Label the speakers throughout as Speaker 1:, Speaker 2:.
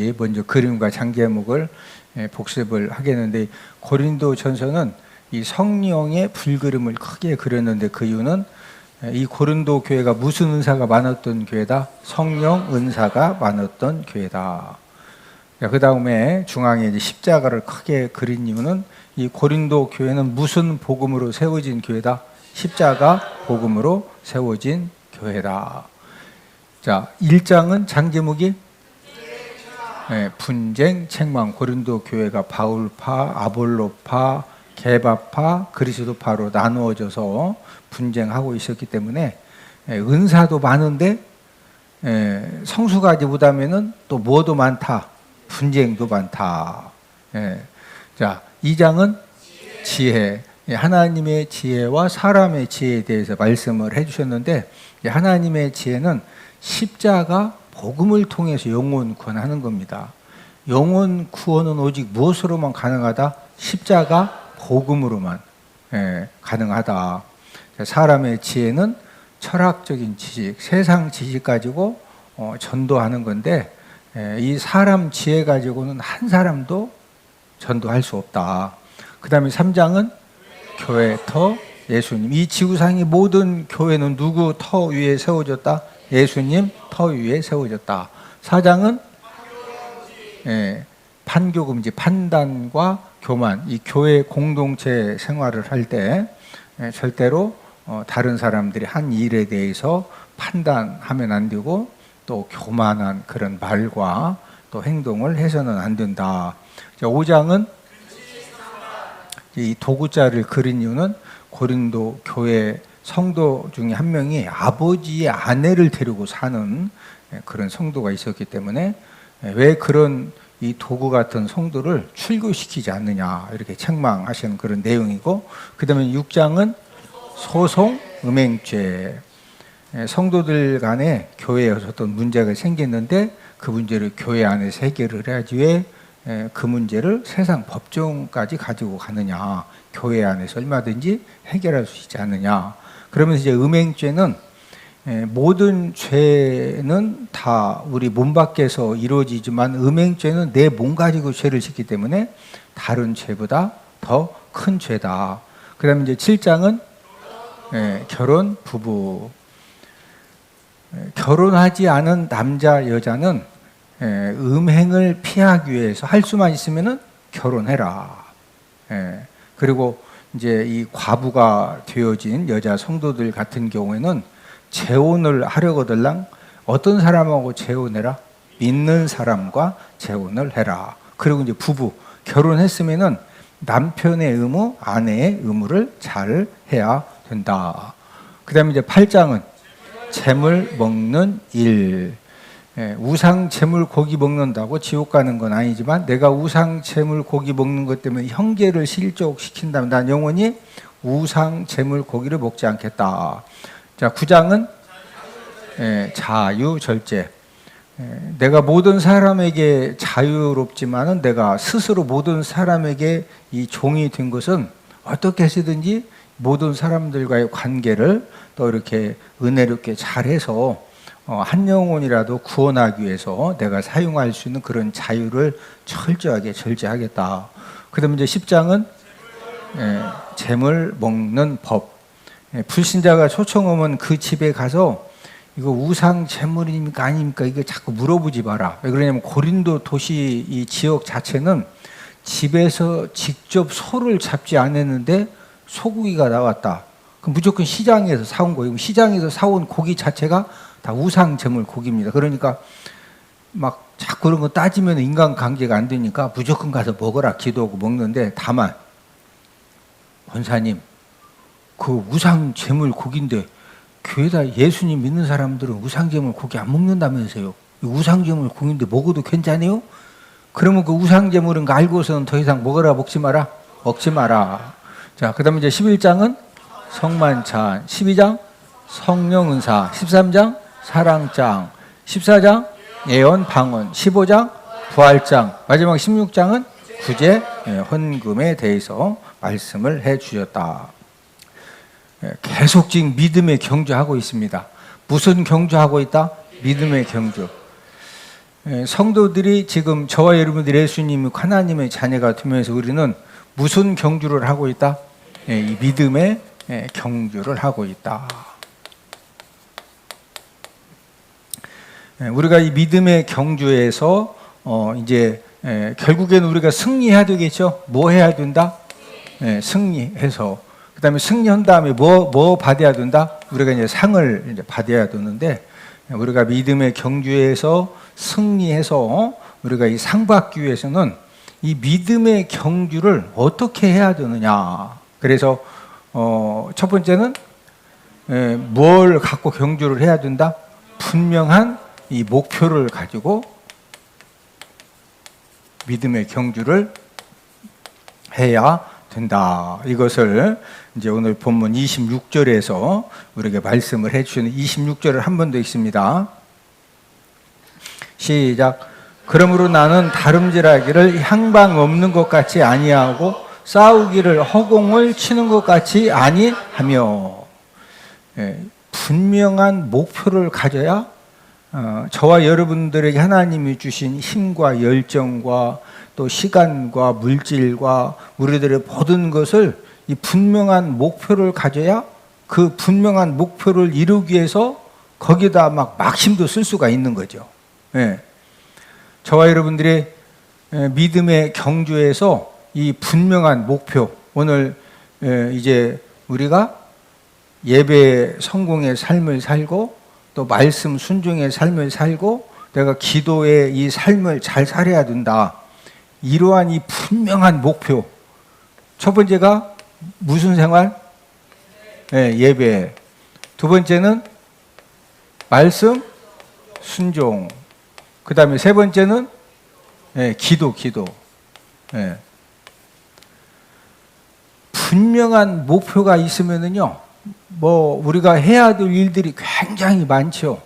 Speaker 1: 없이 먼저 그림과 장제목을 복습을 하겠는데, 고린도전서는 이 성령의 불그림을 크게 그렸는데, 그 이유는 이 고린도 교회가 무슨 은사가 많았던 교회다? 성령 은사가 많았던 교회다. 그 다음에 중앙에 이제 십자가를 크게 그린 이유는 이 고린도 교회는 무슨 복음으로 세워진 교회다? 십자가 복음으로 세워진 교회다. 자, 1장은 장제목이 분쟁, 책망. 고린도 교회가 바울파, 아볼로파, 게바파, 그리스도파로 나누어져서 분쟁하고 있었기 때문에 은사도 많은데 성수가 하지 못하면은 또 뭐도 많다? 분쟁도 많다. 자, 2장은 지혜. 하나님의 지혜와 사람의 지혜에 대해서 말씀을 해주셨는데, 하나님의 지혜는 십자가 복음을 통해서 영혼 구원하는 겁니다. 영혼 구원은 오직 무엇으로만 가능하다? 십자가 복음으로만 가능하다. 사람의 지혜는 철학적인 지식, 세상 지식 가지고 전도하는 건데, 이 사람 지혜 가지고는 한 사람도 전도할 수 없다. 그 다음에 3장은 교회 터 예수님. 이 지구상의 모든 교회는 누구 터 위에 세워졌다? 예수님 터 위에 세워졌다. 4장은 판교금지, 판단과 교만. 이 교회 공동체 생활을 할 때 절대로 다른 사람들이 한 일에 대해서 판단하면 안 되고, 또 교만한 그런 말과 또 행동을 해서는 안 된다. 5장은 이 도구자를 그린 이유는 고린도 교회 성도 중에 한 명이 아버지의 아내를 데리고 사는 그런 성도가 있었기 때문에, 왜 그런 이 도구 같은 성도를 출교시키지 않느냐, 이렇게 책망하시는 그런 내용이고, 그 다음에 6장은 소송, 음행죄. 성도들 간에 교회에서 어떤 문제가 생겼는데 그 문제를 교회 안에서 해결을 해야지, 왜 그 문제를 세상 법정까지 가지고 가느냐, 교회 안에서 얼마든지 해결할 수 있지 않느냐. 그러면서 이제 음행죄는 모든 죄는 다 우리 몸 밖에서 이루어지지만, 음행죄는 내 몸 가지고 죄를 짓기 때문에 다른 죄보다 더 큰 죄다. 그 다음에 이제 7장은 결혼, 부부. 결혼하지 않은 남자, 여자는 음행을 피하기 위해서 할 수만 있으면은 결혼해라. 그리고 이제 이 과부가 되어진 여자 성도들 같은 경우에는 재혼을 하려거들랑 어떤 사람하고 재혼해라? 믿는 사람과 재혼을 해라. 그리고 이제 부부, 결혼했으면은 남편의 의무, 아내의 의무를 잘 해야 된다. 그 다음에 이제 8장은 재물 먹는 일. 우상 재물 고기 먹는다고 지옥 가는 건 아니지만, 내가 우상 재물 고기 먹는 것 때문에 형제를 실족시킨다면 난 영원히 우상 재물 고기를 먹지 않겠다. 자, 9장은 자유절제. 내가 모든 사람에게 자유롭지만은 내가 스스로 모든 사람에게 이 종이 된 것은 어떻게 해서든지 모든 사람들과의 관계를 또 이렇게 은혜롭게 잘해서 한 영혼이라도 구원하기 위해서 내가 사용할 수 있는 그런 자유를 철저하게 절제하겠다. 그 다음에 이제 10장은 재물 먹는 법. 불신자가 초청 오면 그 집에 가서 이거 우상 재물입니까 아닙니까? 이거 자꾸 물어보지 마라. 왜 그러냐면 고린도 도시 이 지역 자체는 집에서 직접 소를 잡지 않았는데 소고기가 나왔다. 그럼 무조건 시장에서 사온 거예요. 시장에서 사온 고기 자체가 다 우상 재물 고기입니다. 그러니까 막 자꾸 그런 거 따지면 인간관계가 안 되니까 무조건 가서 먹어라 기도하고 먹는데, 다만 권사님, 그 우상 재물 고기인데 교회다 예수님 믿는 사람들은 우상 재물 고기 안 먹는다면서요. 우상 재물 고기인데 먹어도 괜찮아요? 그러면 그 우상 재물은 거 알고서는 더 이상 먹어라 먹지 마라? 먹지 마라. 자, 그 다음에 이제 11장은 성만찬, 12장 성령은사, 13장 사랑장, 14장 예언 방언, 15장 부활장, 마지막 16장은 구제 헌금에 대해서 말씀을 해 주셨다. 계속 지금 믿음의 경주하고 있습니다. 무슨 경주하고 있다? 믿음의 경주. 성도들이 지금 저와 여러분들이 예수님이 하나님의 자녀가 되면서 우리는 무슨 경주를 하고 있다? 이 믿음의 경주를 하고 있다. 우리가 이 믿음의 경주에서 이제 결국에는 우리가 승리해야 되겠죠. 뭐 해야 된다? 승리해서 그다음에 승리한 다음에 뭐 받아야 된다? 우리가 이제 상을 이제 받아야 되는데 우리가 믿음의 경주에서 승리해서 우리가 이 상 받기 위해서는 이 믿음의 경주를 어떻게 해야 되느냐. 그래서 첫 번째는 뭘 갖고 경주를 해야 된다? 분명한 이 목표를 가지고 믿음의 경주를 해야 된다. 이것을 이제 오늘 본문 26절에서 우리에게 말씀을 해주시는 26절을 한 번 더 읽습니다. 시작. 그러므로 나는 다름질하기를 향방 없는 것 같이 아니하고 싸우기를 허공을 치는 것 같이 아니하며. 분명한 목표를 가져야 저와 여러분들에게 하나님이 주신 힘과 열정과 또 시간과 물질과 우리들의 모든 것을 이 분명한 목표를 가져야 그 분명한 목표를 이루기 위해서 거기다 막 힘도 쓸 수가 있는 거죠. 저와 여러분들의 믿음의 경주에서 이 분명한 목표, 오늘 이제 우리가 예배 성공의 삶을 살고 또 말씀 순종의 삶을 살고 내가 기도의 이 삶을 잘 살아야 된다. 이러한 이 분명한 목표. 첫 번째가 무슨 생활? 예배. 두 번째는 말씀 순종. 그 다음에 세 번째는 기도. 분명한 목표가 있으면은요, 우리가 해야 될 일들이 굉장히 많죠.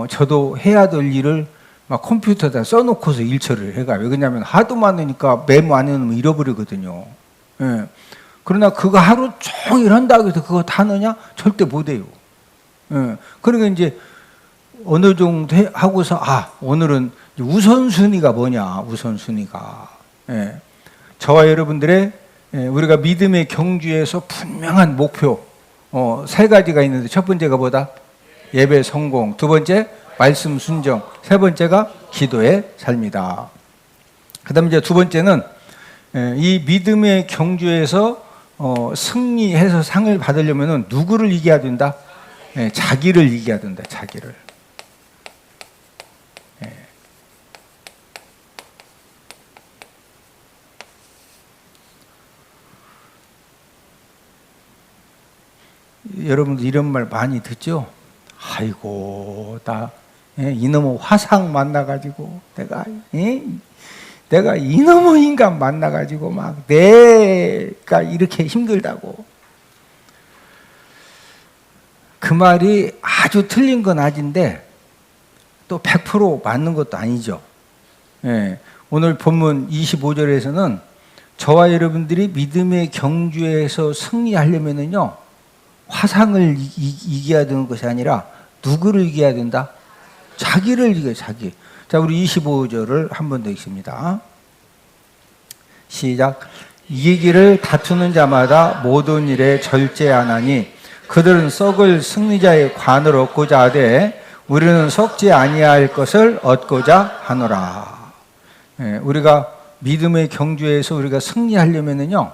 Speaker 1: 저도 해야 될 일을 막 컴퓨터에다 써놓고서 일처리를 해가요. 왜냐하면 하도 많으니까 메모 안 해놓으면 잃어버리거든요. 그러나 그거 하루 종일 한다고 해서 그거 다 하느냐? 절대 못해요. 그러니까 이제 어느 정도 하고서 오늘은 우선순위가 뭐냐? 우선순위가 저와 여러분들의 우리가 믿음의 경주에서 분명한 목표 세 가지가 있는데 첫 번째가 뭐다? 예배 성공. 두 번째 말씀 순종. 세 번째가 기도의 삶이다. 그 다음에 이제 두 번째는 이 믿음의 경주에서 승리해서 상을 받으려면 누구를 이겨야 된다? 자기를 이겨야 된다. 자기를. 여러분들 이런 말 많이 듣죠? 아이고, 이놈의 화상 만나가지고 내가 이놈의 인간 만나가지고 막 내가 이렇게 힘들다고. 그 말이 아주 틀린 건 아닌데 또 100% 맞는 것도 아니죠. 오늘 본문 25절에서는 저와 여러분들이 믿음의 경주에서 승리하려면은요, 화상을 이겨야 되는 것이 아니라 누구를 이겨야 된다? 자기를 이겨야 자기. 자, 우리 25절을 한 번 더 읽습니다. 시작. 이기기를 다투는 자마다 모든 일에 절제하나니 그들은 썩을 승리자의 관을 얻고자 하되 우리는 썩지 아니할 것을 얻고자 하노라. 우리가 믿음의 경주에서 우리가 승리하려면은요,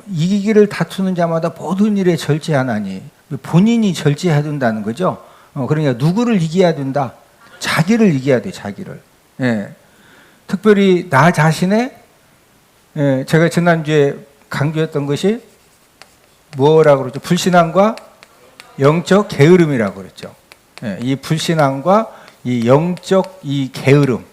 Speaker 1: 이기기를 다투는 자마다 모든 일에 절제하나니 본인이 절제해야 된다는 거죠. 그러니까 누구를 이겨야 된다? 자기를 이겨야 돼. 자기를. 특별히 나 자신의 제가 지난주에 강조했던 것이 뭐라고 그러죠? 불신앙과 영적 게으름이라고 그랬죠. 이 불신앙과 이 영적 이 게으름.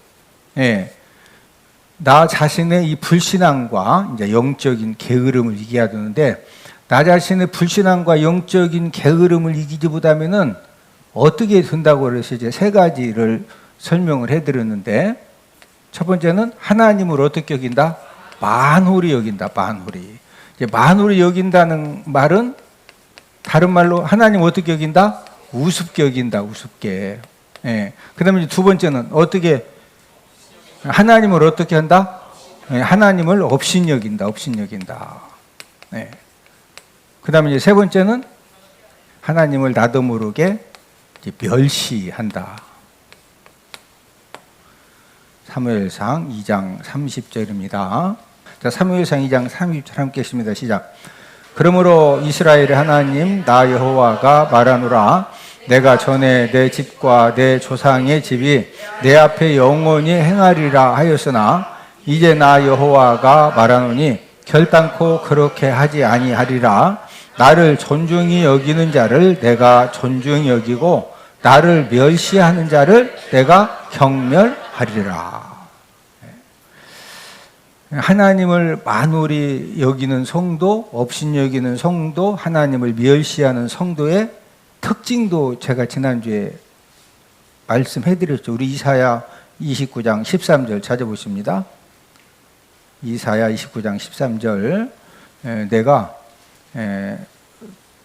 Speaker 1: 나 자신의 이 불신앙과 이제 영적인 게으름을 이겨야 되는데, 나 자신의 불신앙과 영적인 게으름을 이기기보다는 어떻게 된다고 그래서 이제 세 가지를 설명을 해드렸는데, 첫 번째는 하나님을 어떻게 여긴다? 만홀히 여긴다. 만홀히. 이제 만홀히 여긴다는 말은 다른 말로 하나님 어떻게 여긴다? 우습게 여긴다. 우습게. 예. 그다음에 두 번째는 어떻게 하나님을 어떻게 한다? 예. 하나님을 업신여긴다. 업신여긴다. 예. 그다음에 이제 세 번째는 하나님을 나도 모르게 이제 멸시한다. 사무엘상 2장 30절입니다. 자, 사무엘상 2장 30절 함께 읽습니다. 시작. 그러므로 이스라엘의 하나님 나 여호와가 말하노라. 내가 전에 내 집과 내 조상의 집이 내 앞에 영원히 행하리라 하였으나 이제 나 여호와가 말하노니 결단코 그렇게 하지 아니하리라. 나를 존중히 여기는 자를 내가 존중히 여기고 나를 멸시하는 자를 내가 경멸하리라. 하나님을 만홀히 여기는 성도, 업신 여기는 성도, 하나님을 멸시하는 성도의 특징도 제가 지난주에 말씀해드렸죠. 우리 이사야 29장 13절 찾아보십니다. 이사야 29장 13절. 내가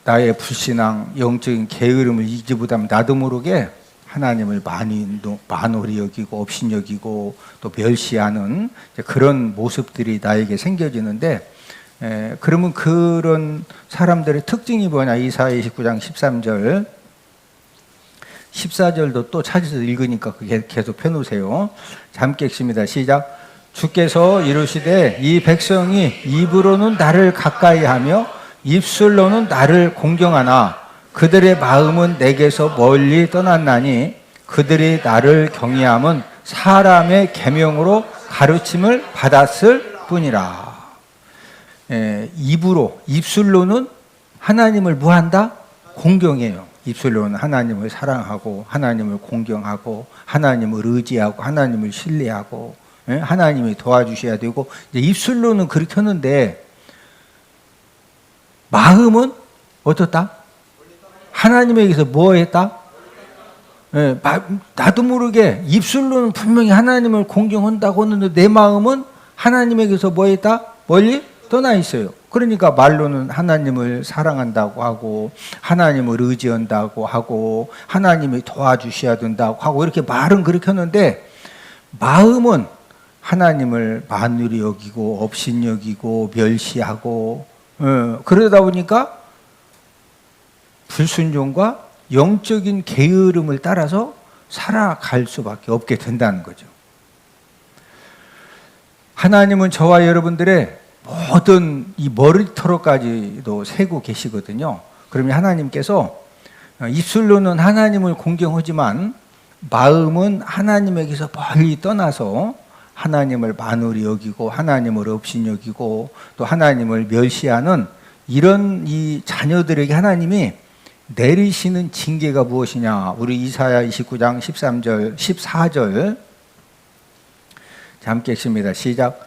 Speaker 1: 나의 불신앙, 영적인 게으름을 잊지 못하면 나도 모르게 하나님을 만홀히 여기고 업신 여기고 또 멸시하는 그런 모습들이 나에게 생겨지는데, 그러면 그런 사람들의 특징이 뭐냐? 이사야 29장 13절 14절도 또 찾아서 읽으니까 계속 펴놓으세요. 함께 읽습니다. 시작. 주께서 이르시되 이 백성이 입으로는 나를 가까이하며 입술로는 나를 공경하나 그들의 마음은 내게서 멀리 떠났나니 그들이 나를 경외함은 사람의 계명으로 가르침을 받았을 뿐이라. 입술로는 하나님을 뭐한다? 공경해요. 입술로는 하나님을 사랑하고 하나님을 공경하고 하나님을 의지하고 하나님을 신뢰하고 하나님이 도와주셔야 되고, 이제 입술로는 그렇게 하는데 마음은 어떻다? 하나님에게서 뭐 했다? 나도 모르게 입술로는 분명히 하나님을 공경한다고 하는데 내 마음은 하나님에게서 뭐 했다? 멀리 떠나 있어요. 그러니까 말로는 하나님을 사랑한다고 하고 하나님을 의지한다고 하고 하나님이 도와주셔야 된다고 하고 이렇게 말은 그렇게 하는데 마음은 하나님을 만홀히 여기고 업신 여기고 멸시하고 그러다 보니까 불순종과 영적인 게으름을 따라서 살아갈 수밖에 없게 된다는 거죠. 하나님은 저와 여러분들의 모든 이 머리털까지도 세고 계시거든요. 그러면 하나님께서 입술로는 하나님을 공경하지만 마음은 하나님에게서 멀리 떠나서 하나님을 만홀히 여기고 하나님을 업신 여기고 또 하나님을 멸시하는 이런 이 자녀들에게 하나님이 내리시는 징계가 무엇이냐? 우리 이사야 29장 13절 14절 함께 읽습니다. 시작.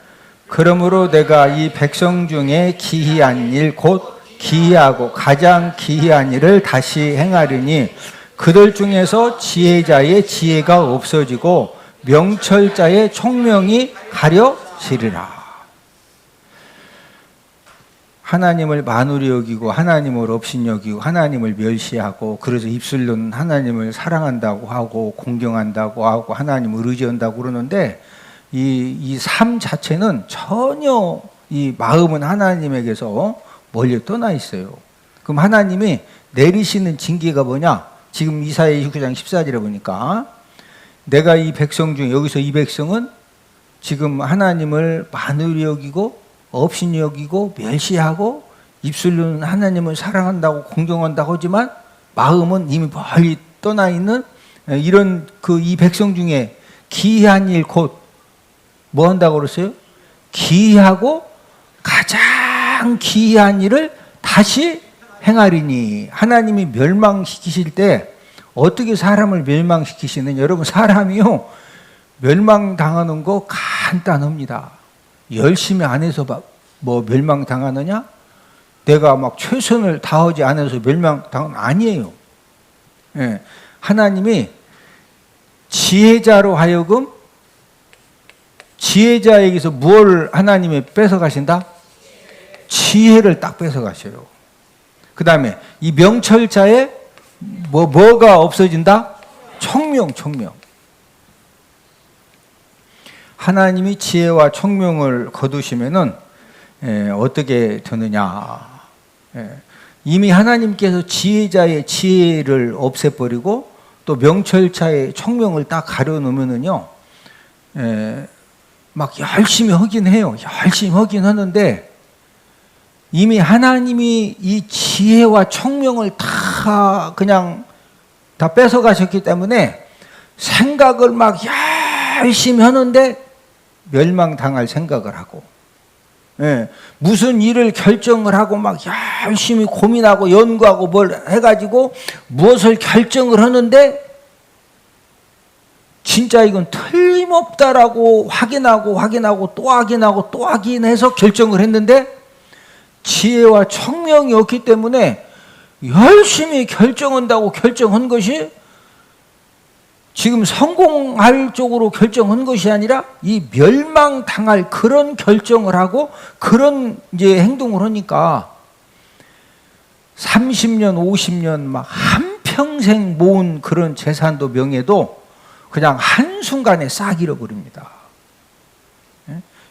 Speaker 1: 그러므로 내가 이 백성 중에 기이한 일 곧 기이하고 가장 기이한 일을 다시 행하리니 그들 중에서 지혜자의 지혜가 없어지고 명철자의 총명이 가려지리라. 하나님을 만홀히 여기고 하나님을 업신 여기고 하나님을 멸시하고 그래서 입술로는 하나님을 사랑한다고 하고 공경한다고 하고 하나님을 의지한다고 그러는데 이 삶 자체는 전혀 이 마음은 하나님에게서 멀리 떠나 있어요. 그럼 하나님이 내리시는 징계가 뭐냐? 지금 이사야 29장 14절에 보니까 내가 이 백성 중에 여기서 이 백성은 지금 하나님을 만홀히 여기고 업신 여기고 멸시하고 입술로는 하나님을 사랑한다고 공경한다고 하지만 마음은 이미 멀리 떠나 있는 이런 그 이 백성 중에 기이한 일 곧 뭐 한다고 그랬어요? 기이하고 가장 기이한 일을 다시 행하리니. 하나님이 멸망시키실 때 어떻게 사람을 멸망시키시느냐? 여러분, 사람이요 멸망당하는 거 간단합니다. 열심히 안 해서 뭐 멸망당하느냐? 내가 막 최선을 다하지 않아서 멸망당하는 아니에요. 예. 하나님이 지혜자로 하여금 지혜자에게서 뭘 하나님이 뺏어가신다? 지혜를 딱 뺏어가셔요. 그 다음에 이 명철자의 뭐가 없어진다? 청명. 하나님이 지혜와 청명을 거두시면은 어떻게 되느냐? 이미 하나님께서 지혜자의 지혜를 없애버리고 또 명철자의 청명을 딱 가려놓으면은요, 막 열심히 하긴 해요. 열심히 하긴 하는데 이미 하나님이 이 지혜와 청명을 다 그냥 다 뺏어가셨기 때문에 생각을 막 열심히 하는데 멸망당할 생각을 하고, 무슨 일을 결정을 하고 막 열심히 고민하고 연구하고 뭘 해가지고 무엇을 결정을 하는데 진짜 이건 틀림없다라고 확인하고 또 확인해서 결정을 했는데 지혜와 청명이 없기 때문에 열심히 결정한다고 결정한 것이 지금 성공할 쪽으로 결정한 것이 아니라 이 멸망당할 그런 결정을 하고 그런 이제 행동을 하니까 30년, 50년 막 한평생 모은 그런 재산도 명예도 그냥 한순간에 싹 잃어버립니다.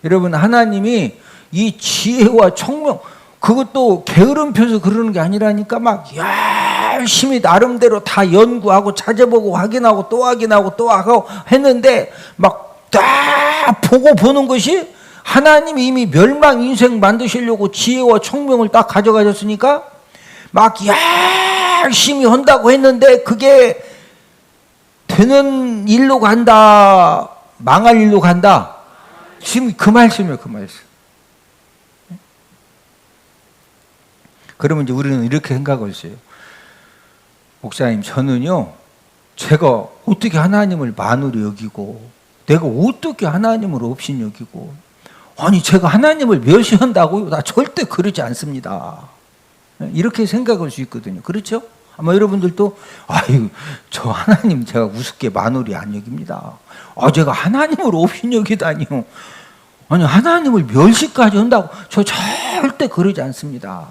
Speaker 1: 여러분, 하나님이 이 지혜와 청명, 그것도 게으름 펴서 그러는 게 아니라니까 막 열심히 나름대로 다 연구하고 찾아보고 확인하고 또 하고 했는데 막 딱 보고 보는 것이 하나님이 이미 멸망 인생 만드시려고 지혜와 청명을 딱 가져가셨으니까 막 열심히 한다고 했는데 그게 되는 일로 간다, 망할 일로 간다. 지금 그 말씀이에요, 그 말씀. 그러면 이제 우리는 이렇게 생각을 했어요. 목사님, 저는요, 제가 어떻게 하나님을 만으로 여기고, 내가 어떻게 하나님을 없인 여기고, 아니, 제가 하나님을 멸시한다고요? 나 절대 그러지 않습니다. 이렇게 생각할 수 있거든요. 그렇죠? 아마 여러분들도, 아유, 저 하나님 제가 우습게 만으로 안 여깁니다. 제가 하나님을 없인 여기다니요. 아니, 하나님을 멸시까지 한다고? 저 절대 그러지 않습니다.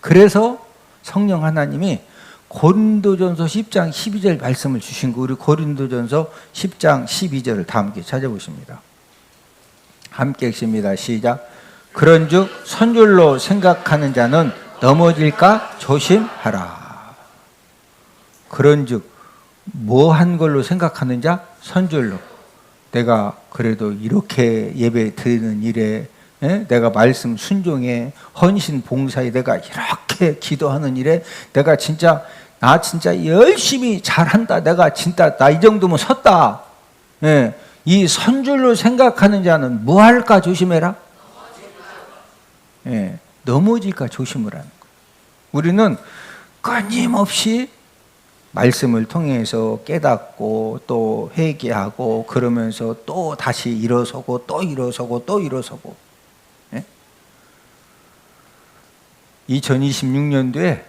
Speaker 1: 그래서 성령 하나님이 고린도전서 10장 12절 말씀을 주신 거, 우리 고린도전서 10장 12절을 다 함께 찾아보십니다. 함께 읽습니다. 시작. 그런즉 선줄로 생각하는 자는 넘어질까 조심하라. 그런즉 뭐 한 걸로 생각하는 자? 선줄로. 내가 그래도 이렇게 예배 드리는 일에, 내가 말씀 순종에 헌신 봉사에 내가 이렇게 기도하는 일에 내가 진짜 열심히 잘한다. 내가 진짜 나 이 정도면 섰다. 이 선줄로 생각하는 자는 뭐 할까 조심해라. 넘어질까 조심을 하는 거예요. 우리는 끊임없이 말씀을 통해서 깨닫고 또 회개하고 그러면서 또 다시 일어서고 또 일어서고 또 일어서고. 2026년도에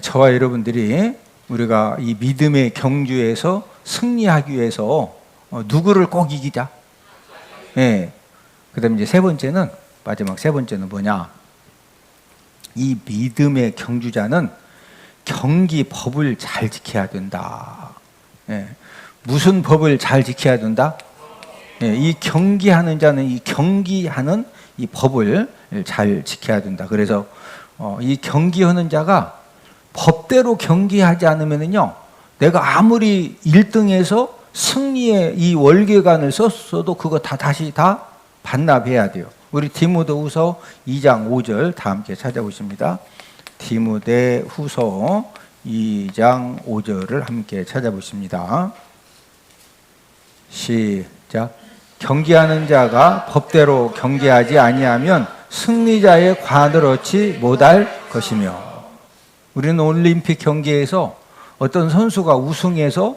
Speaker 1: 저와 여러분들이 우리가 이 믿음의 경주에서 승리하기 위해서 누구를 꼭 이기자. 그 다음에 이제 세 번째는, 마지막 세 번째는 뭐냐? 이 믿음의 경주자는 경기 법을 잘 지켜야 된다. 무슨 법을 잘 지켜야 된다? 이 경기하는 자는 이 경기하는 이 법을 잘 지켜야 된다. 그래서 이 경기하는 자가 법대로 경기하지 않으면요, 내가 아무리 1등해서 승리의 이 월계관을 썼어도 그거 다시 반납해야 돼요. 우리 디모데후서 2장 5절 다 함께 찾아보십니다. 디모데후서 2장 5절을 함께 찾아보십니다. 시작. 경기하는 자가 법대로 경기하지 아니하면 승리자의 관을 얻지 못할 것이며. 우리는 올림픽 경기에서 어떤 선수가 우승해서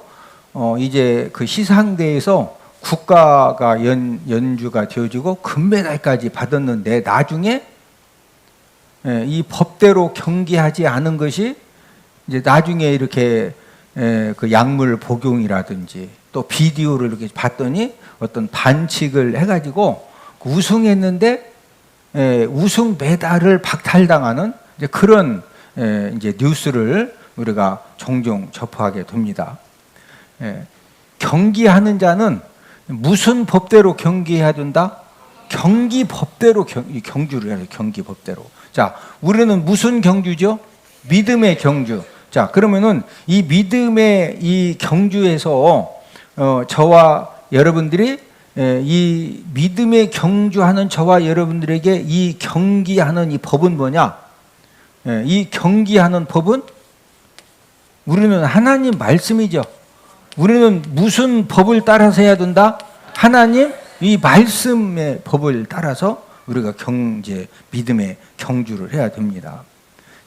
Speaker 1: 이제 그 시상대에서 국가가 연주가 되어지고 금메달까지 받았는데 나중에 이 법대로 경기하지 않은 것이 이제 나중에 이렇게 그 약물 복용이라든지 또 비디오를 이렇게 봤더니 어떤 반칙을 해가지고 우승했는데 우승 메달을 박탈당하는 이제 그런 이제 뉴스를 우리가 종종 접하게 됩니다. 경기하는 자는 무슨 법대로 경기해야 된다? 경기법대로 경주를 해야 돼. 경기법대로. 자, 우리는 무슨 경주죠? 믿음의 경주. 자, 그러면은 이 믿음의 이 경주에서 저와 여러분들이 이 믿음의 경주하는 저와 여러분들에게 이 경기하는 이 법은 뭐냐? 이 경기하는 법은 우리는 하나님 말씀이죠. 우리는 무슨 법을 따라서 해야 된다? 하나님 이 말씀의 법을 따라서 우리가 믿음의 경주를 해야 됩니다.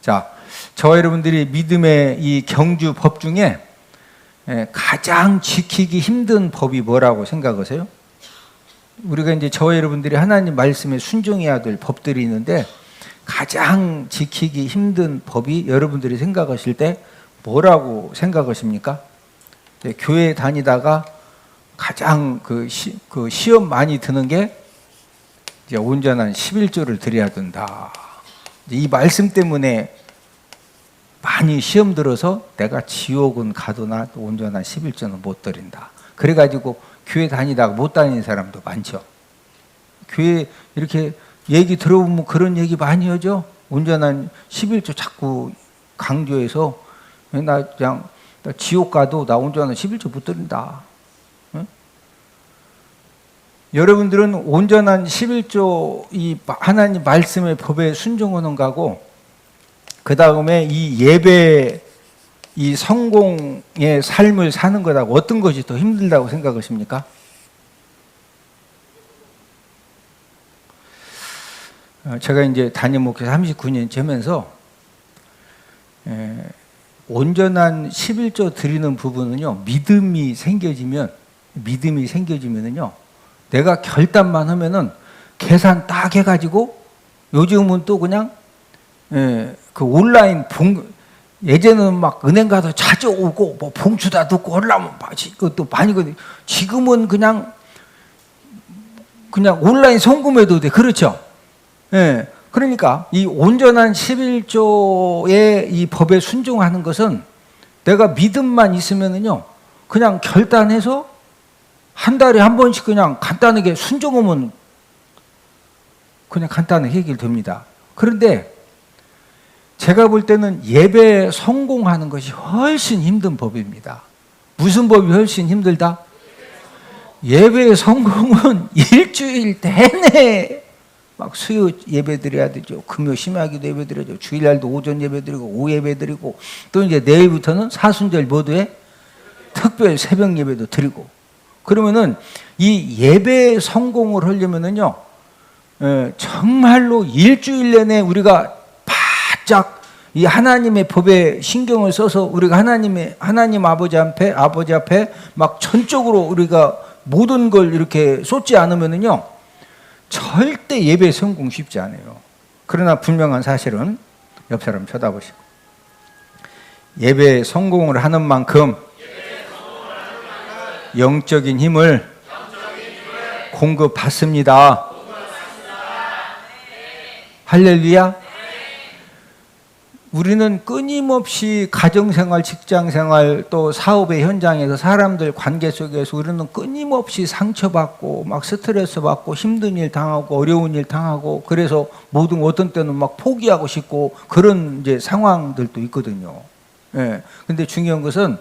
Speaker 1: 자, 저와 여러분들이 믿음의 이 경주 법 중에 가장 지키기 힘든 법이 뭐라고 생각하세요? 우리가 이제 저와 여러분들이 하나님 말씀에 순종해야 될 법들이 있는데 가장 지키기 힘든 법이 여러분들이 생각하실 때 뭐라고 생각하십니까? 교회 다니다가 가장 그 시험 많이 드는 게 이제 온전한 11조를 드려야 된다. 이 말씀 때문에 많이 시험 들어서 내가 지옥은 가도나 온전한 11조는 못 드린다. 그래가지고 교회 다니다가 못 다니는 사람도 많죠. 교회 이렇게 얘기 들어보면 그런 얘기 많이 하죠. 온전한 11조 자꾸 강조해서 나 지옥 가도 나 온전한 11조 못 드린다. 응? 여러분들은 온전한 11조 이 하나님 말씀의 법에 순종하는 거고 그 다음에 이 예배 이 성공의 삶을 사는 거라고 어떤 것이 더 힘들다고 생각하십니까? 제가 이제 담임 목사 39년째 하면서 온전한 11조 드리는 부분은요, 믿음이 생겨지면은요, 내가 결단만 하면은 계산 딱 해가지고 요즘은 또 그냥 그 온라인 예전에는 막 은행 가서 찾아오고 뭐 봉투다 듣고 하려면 그것도 많이거든요. 지금은 그냥 온라인 송금해도 돼. 그렇죠? 예. 그러니까 이 온전한 11조의 이 법에 순종하는 것은 내가 믿음만 있으면은요, 그냥 결단해서 한 달에 한 번씩 그냥 간단하게 순종하면 그냥 간단하게 해결됩니다. 그런데 제가 볼 때는 예배 성공하는 것이 훨씬 힘든 법입니다. 무슨 법이 훨씬 힘들다? 예배 성공은 일주일 내내 막 수요 예배 드려야 되죠. 금요 심야기도 예배 드려야죠. 주일날도 오전 예배 드리고 오후 예배 드리고 또 이제 내일부터는 사순절 모두에 특별 새벽 예배도 드리고 그러면은 이 예배 성공을 하려면은요, 정말로 일주일 내내 우리가 바짝 이 하나님의 법에 신경을 써서 우리가 하나님 아버지 앞에 막 전적으로 우리가 모든 걸 이렇게 쏟지 않으면은요, 절대 예배 성공 쉽지 않아요. 그러나 분명한 사실은 옆 사람 쳐다보시고 예배 성공을 하는 만큼 영적인 힘을 공급받습니다. 할렐루야. 우리는 끊임없이 가정생활, 직장생활, 또 사업의 현장에서 사람들 관계 속에서 우리는 끊임없이 상처받고 막 스트레스 받고 힘든 일 당하고 어려운 일 당하고 그래서 어떤 때는 막 포기하고 싶고 그런 이제 상황들도 있거든요. 예. 근데 중요한 것은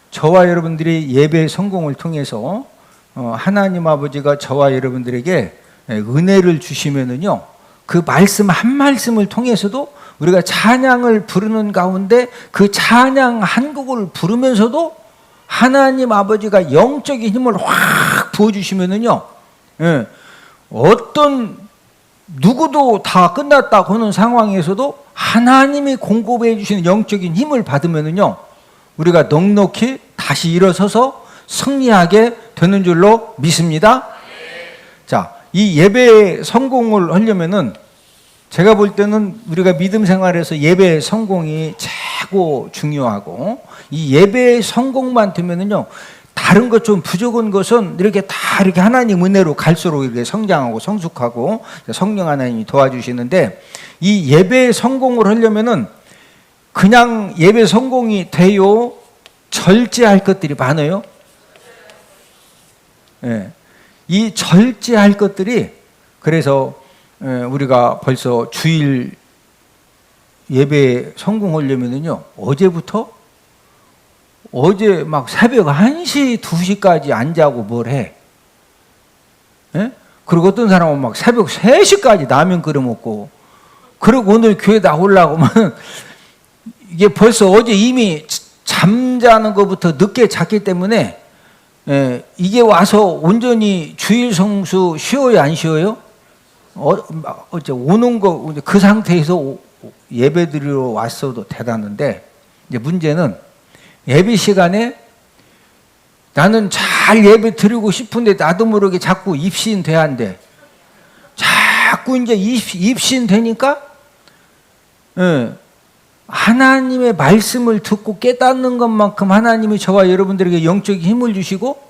Speaker 1: 저와 여러분들이 예배 성공을 통해서 하나님 아버지가 저와 여러분들에게 은혜를 주시면은요, 그 말씀 한 말씀을 통해서도 우리가 찬양을 부르는 가운데 그 찬양 한 곡을 부르면서도 하나님 아버지가 영적인 힘을 확 부어주시면은요, 어떤 누구도 다 끝났다고 하는 상황에서도 하나님이 공급해 주시는 영적인 힘을 받으면은요, 우리가 넉넉히 다시 일어서서 승리하게 되는 줄로 믿습니다. 자, 이 예배 성공을 하려면은 제가 볼 때는 우리가 믿음 생활에서 예배 성공이 최고 중요하고 이 예배 성공만 되면은요, 다른 것 좀 부족한 것은 이렇게 다 이렇게 하나님 은혜로 갈수록 이렇게 성장하고 성숙하고 성령 하나님이 도와주시는데 이 예배 성공을 하려면은 그냥 예배 성공이 돼요? 절제할 것들이 많아요. 예. 이 절제할 것들이 그래서 우리가 벌써 주일 예배 성공하려면요 어제부터 어제 막 새벽 1시, 2시까지 안 자고 뭘 해. 예? 그리고 어떤 사람은 막 새벽 3시까지 라면 끓여 먹고 그리고 오늘 교회 나오려고 하면 이게 벌써 어제 이미 잠자는 것부터 늦게 잤기 때문에 이게 와서 온전히 주일 성수 쉬어요, 안 쉬어요? 어째 오는 거 그 상태에서 예배 드리러 왔어도 대단한데 이제 문제는 예배 시간에 나는 잘 예배 드리고 싶은데 나도 모르게 자꾸 입신 돼한대. 자꾸 이제 입신 되니까 하나님의 말씀을 듣고 깨닫는 것만큼 하나님이 저와 여러분들에게 영적인 힘을 주시고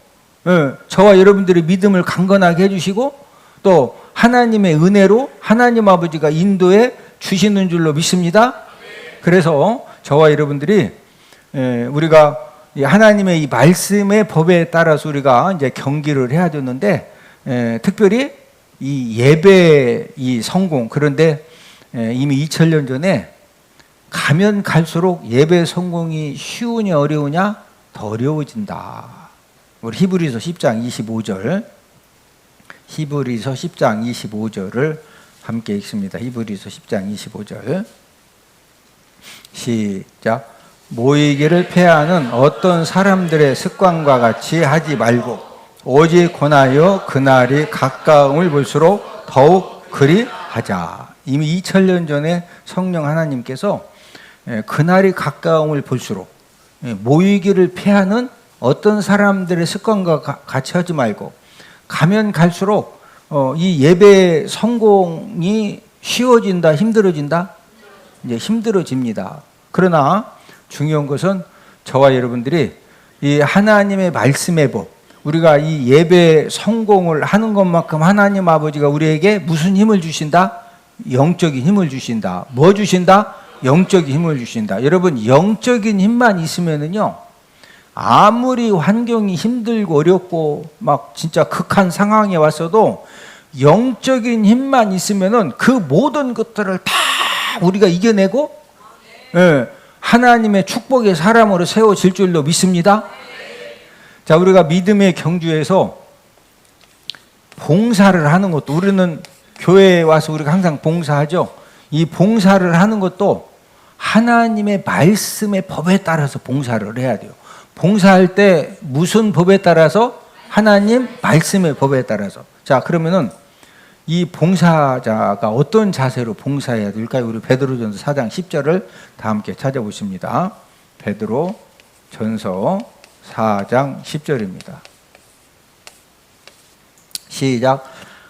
Speaker 1: 저와 여러분들의 믿음을 강건하게 해주시고 또 하나님의 은혜로 하나님 아버지가 인도해 주시는 줄로 믿습니다. 그래서 저와 여러분들이 우리가 하나님의 이 말씀의 법에 따라서 우리가 이제 경기를 해야 되는데 특별히 이 예배 이 성공 그런데 이미 2000년 전에 가면 갈수록 예배 성공이 쉬우냐 어려우냐 더 어려워진다. 우리 히브리서 10장 25절 히브리서 10장 25절을 함께 읽습니다. 히브리서 10장 25절 시작. 모이기를 패하는 어떤 사람들의 습관과 같이 하지 말고 오직 권하여 그날이 가까움을 볼수록 더욱 그리하자. 이미 2000년 전에 성령 하나님께서 그날이 가까움을 볼수록 모이기를 패하는 어떤 사람들의 습관과 같이 하지 말고 가면 갈수록 이 예배 성공이 쉬워진다, 힘들어진다? 이제 힘들어집니다. 그러나 중요한 것은 저와 여러분들이 이 하나님의 말씀의 법, 우리가 이 예배 성공을 하는 것만큼 하나님 아버지가 우리에게 무슨 힘을 주신다? 영적인 힘을 주신다. 뭐 주신다? 영적인 힘을 주신다. 여러분, 영적인 힘만 있으면은요, 아무리 환경이 힘들고 어렵고 막 진짜 극한 상황에 왔어도 영적인 힘만 있으면은 그 모든 것들을 다 우리가 이겨내고 하나님의 축복의 사람으로 세워질 줄로 믿습니다. 자, 우리가 믿음의 경주에서 봉사를 하는 것도 우리는 교회에 와서 우리가 항상 봉사하죠. 이 봉사를 하는 것도 하나님의 말씀의 법에 따라서 봉사를 해야 돼요. 봉사할 때 무슨 법에 따라서? 하나님 말씀의 법에 따라서. 자, 그러면은 이 봉사자가 어떤 자세로 봉사해야 될까요? 우리 베드로전서 4장 10절을 다 함께 찾아보십니다. 베드로전서 4장 10절입니다. 시작.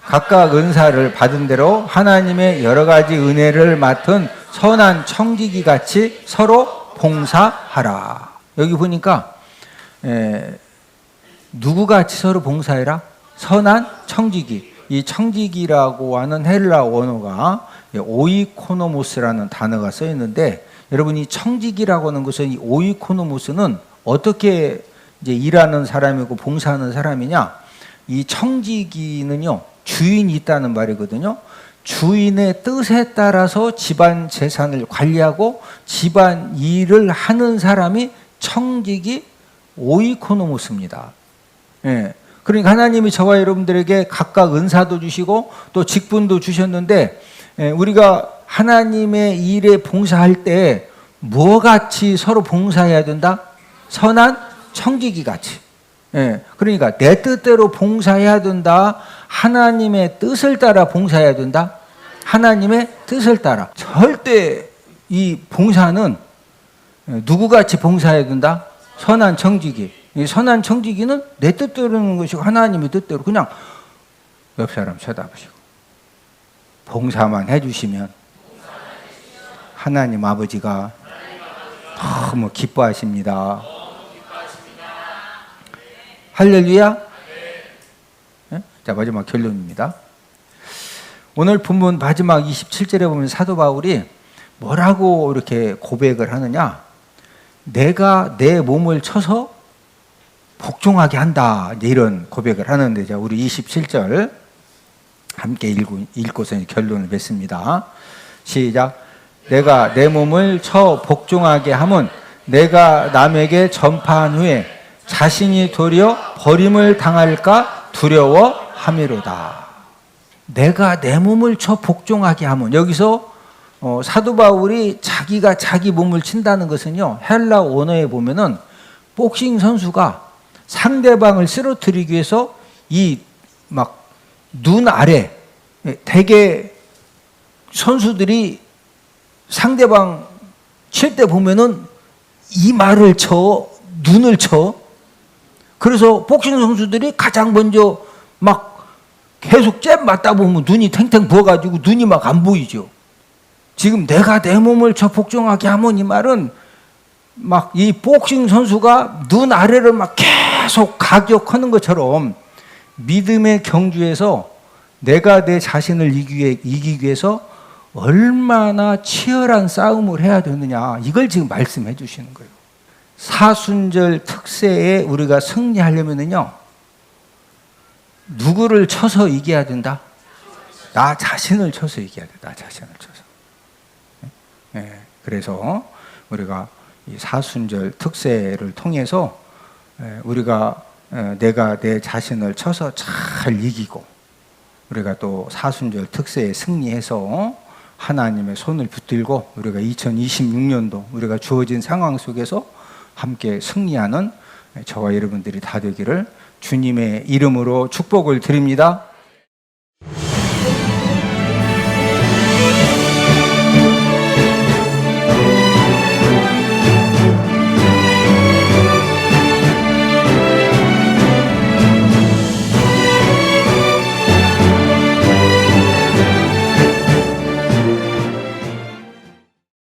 Speaker 1: 각각 은사를 받은 대로 하나님의 여러 가지 은혜를 맡은 선한 청지기 같이 서로 봉사하라. 여기 보니까 누구같이 서로 봉사해라? 선한 청지기. 이 청지기라고 하는 헬라 원어가 오이코노모스라는 단어가 써 있는데, 여러분 이 청지기라고 하는 것은 이 오이코노모스는 어떻게 이제 일하는 사람이고 봉사하는 사람이냐? 이 청지기는요, 주인이 있다는 말이거든요. 주인의 뜻에 따라서 집안 재산을 관리하고 집안 일을 하는 사람이 청지기 오이코노모스입니다. 예. 그러니까 하나님이 저와 여러분들에게 각각 은사도 주시고 또 직분도 주셨는데, 우리가 하나님의 일에 봉사할 때 뭐같이 서로 봉사해야 된다? 선한 청지기 같이. 그러니까 내 뜻대로 봉사해야 된다. 하나님의 뜻을 따라 봉사해야 된다. 하나님의 뜻을 따라. 절대 이 봉사는 누구같이 봉사해야 된다? 선한 청지기. 이 선한 청지기는 내 뜻대로는 것이고 하나님의 뜻대로 그냥 옆 사람 쳐다보시고 봉사만 해주시면 하나님 아버지가 너무 기뻐하십니다. 할렐루야. 자, 마지막 결론입니다. 오늘 본문 마지막 27절에 보면 사도 바울이 뭐라고 이렇게 고백을 하느냐? 내가 내 몸을 쳐서 복종하게 한다. 이런 고백을 하는데, 자, 우리 27절 함께 읽고서 결론을 맺습니다. 시작. 내가 내 몸을 쳐 복종하게 함은 내가 남에게 전파한 후에 자신이 도리어 버림을 당할까 두려워함이로다. 내가 내 몸을 쳐 복종하게 함은, 여기서 사도 바울이 자기가 자기 몸을 친다는 것은요, 헬라 원어에 보면은 복싱 선수가 상대방을 쓰러뜨리기 위해서 이 막 눈 아래, 대개 선수들이 상대방 칠 때 보면은 이마를 쳐, 눈을 쳐. 그래서 복싱 선수들이 가장 먼저 막 계속 잽 맞다 보면 눈이 탱탱 부어가지고 눈이 막 안 보이죠. 지금 내가 내 몸을 쳐 복종하게 하면, 이 말은 막 이 복싱 선수가 눈 아래를 막 계속 가격하는 것처럼 믿음의 경주에서 내가 내 자신을 이기기 위해서 얼마나 치열한 싸움을 해야 되느냐, 이걸 지금 말씀해 주시는 거예요. 사순절 특세에 우리가 승리하려면요, 누구를 쳐서 이겨야 된다? 나 자신을 쳐서 이겨야 돼. 나 자신을 쳐서. 네, 그래서 우리가 이 사순절 특세를 통해서 우리가 내가 내 자신을 쳐서 잘 이기고, 우리가 또 사순절 특세에 승리해서 하나님의 손을 붙들고 우리가 2026년도 우리가 주어진 상황 속에서 함께 승리하는 저와 여러분들이 다 되기를 주님의 이름으로 축복을 드립니다.